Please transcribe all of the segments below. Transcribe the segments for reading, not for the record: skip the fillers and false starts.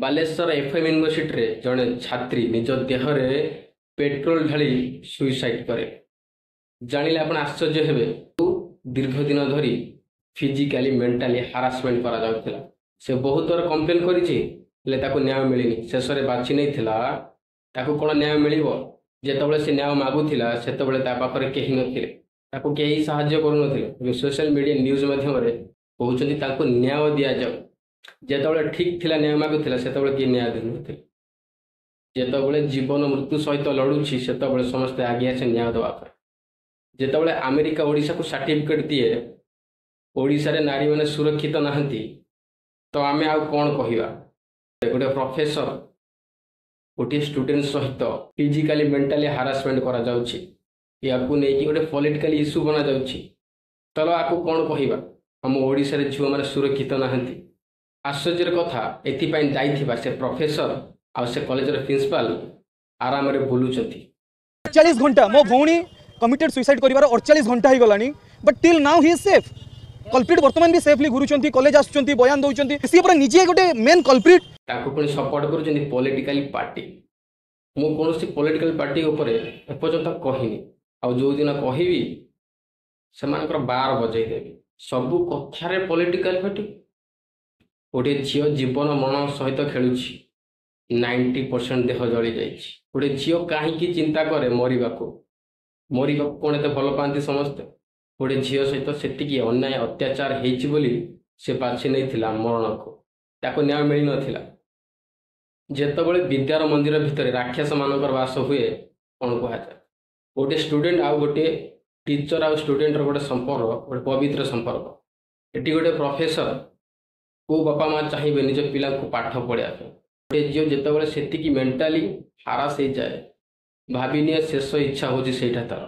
Balasore FM ୟୁନିଭର୍ସିଟିରେ ଜଣେ ଛାତ୍ରୀ ନିଜ ଦେହରେ ପେଟ୍ରୋଲ ଢାଳି ସୁଇସାଇଡ୍ କରେ। ଜାଣିଲେ ଆପଣ ଆଶ୍ଚର୍ଯ୍ୟ ହେବେ। ଦୀର୍ଘ ଦିନ ଧରି ଫିଜିକାଲି ମେଣ୍ଟାଲି ହାରାସମେଣ୍ଟ କରାଯାଉଥିଲା। ସେ ବହୁତ ଥର କମ୍ପ୍ଲେନ୍ କରିଛି, ହେଲେ ତାକୁ ନ୍ୟାୟ ମିଳିନି। ଶେଷରେ ବାଛି ନେଇଥିଲା ତାକୁ କ'ଣ ନ୍ୟାୟ ମିଳିବ। ଯେତେବେଳେ ସେ ନ୍ୟାୟ ମାଗୁଥିଲା ସେତେବେଳେ ତା ପାଖରେ କେହି ନଥିଲେ, ତାକୁ କେହି ସାହାଯ୍ୟ କରୁନଥିଲେ। ଏବେ ସୋସିଆଲ ମିଡ଼ିଆ ନ୍ୟୁଜ୍ ମାଧ୍ୟମରେ କହୁଛନ୍ତି ତାକୁ ନ୍ୟାୟ ଦିଆଯାଉ। ଯେତେବେଳେ ଠିକ୍ ଥିଲା ନ୍ୟାୟ ମାଗୁଥିଲା ସେତେବେଳେ କିଏ ନ୍ୟାୟ ଦେଉନଥିଲେ। ଯେତେବେଳେ ଜୀବନ ମୃତ୍ୟୁ ସହିତ ଲଢ଼ୁଛି ସେତେବେଳେ ସମସ୍ତେ ଆଗେଇ ଆସେ ନ୍ୟାୟ ଦେବା ପାଇଁ। ଯେତେବେଳେ ଆମେରିକା ଓଡ଼ିଶାକୁ ସାର୍ଟିଫିକେଟ୍ ଦିଏ ଓଡ଼ିଶାରେ ନାରୀମାନେ ସୁରକ୍ଷିତ ନାହାନ୍ତି, ତ ଆମେ ଆଉ କ'ଣ କହିବା। ଗୋଟେ ପ୍ରଫେସର ଗୋଟିଏ ଷ୍ଟୁଡେଣ୍ଟ ସହିତ ଫିଜିକାଲି ମେଣ୍ଟାଲି ହାରାସମେଣ୍ଟ କରାଯାଉଛି। ୟାକୁ ନେଇକି ଗୋଟେ ପଲିଟିକାଲି ଇସ୍ୟୁ ବନାଯାଉଛି। ତାହେଲେ ଆକୁ କ'ଣ କହିବା। ଆମ ଓଡ଼ିଶାରେ ଝିଅମାନେ ସୁରକ୍ଷିତ ନାହାନ୍ତି। ଆଶ୍ଚର୍ଯ୍ୟର କଥା, ଏଥିପାଇଁ ଯାଇଥିବା ସେ ପ୍ରଫେସର ଆଉ ସେ କଲେଜର ପ୍ରିନ୍ସିପାଲ ଆରାମରେ ବୁଲୁଛନ୍ତି। 48 घंटा मो भौणी कमिटेड सुइसाइड करिवार 48 घंटा ही गलानी, but till now he is safe. Culprit वर्तमान भी सेफली घुरुचंती, कॉलेज आसुचंती, बयान दउचंती। सी पर निजे गोटे मेन कल्प्रिट ताको पुणी सपोर्ट करूचंती पॉलिटिकल पार्टी। मु कोनोसी पॉलिटिकल पार्टी ऊपर एपर्यंत कहिनी, आ जो दिन कहबी सेमानकर बार बजाई देबी। सबु कथारे पॉलिटिकल पार्टी। गोटे झील जीवन मन सहित खेलुछि, 90% देह जली जाइछि। गोटे झील कहीं चिंता करे मरिबाको कौन एत भल पाती समस्ते। गोटे झील सहित सेतिकी अन्याय अत्याचार हेछि बोली से बाछि नहीं मरण को, ताको न्याय मिल नथिला। जेतबळे विद्यार मंदिर भितर राक्षस मानकर वास हुए कौन कह जाए। गोटे स्टूडेंट आउ गोटे टीचर आउ स्टूडेंट गोटे संपर्क, गोटे पवित्र संपर्क। एटी गोटे प्रोफेसर को बापा माँ चाहिए निज पिला को पाठ पढ़ा। गोटे झील जितेबाला से मेंटाली हारास हो जाए, भाभी निए शेष इच्छा हो तार।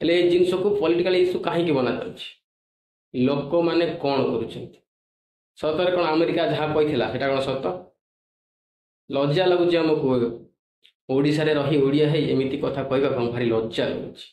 हेले ये जिनस को पॉलिटिकल इश्यू कहीं बना जाउछि। लोक माने कौन करुछंती। सतरे कौन अमेरिका जहाँ कही सेटा कौन सत। लज्जा लगुच आमको ओडिशा रे रही ओडिया है एमिति कथा कहबा भारी लज्जा लगुच।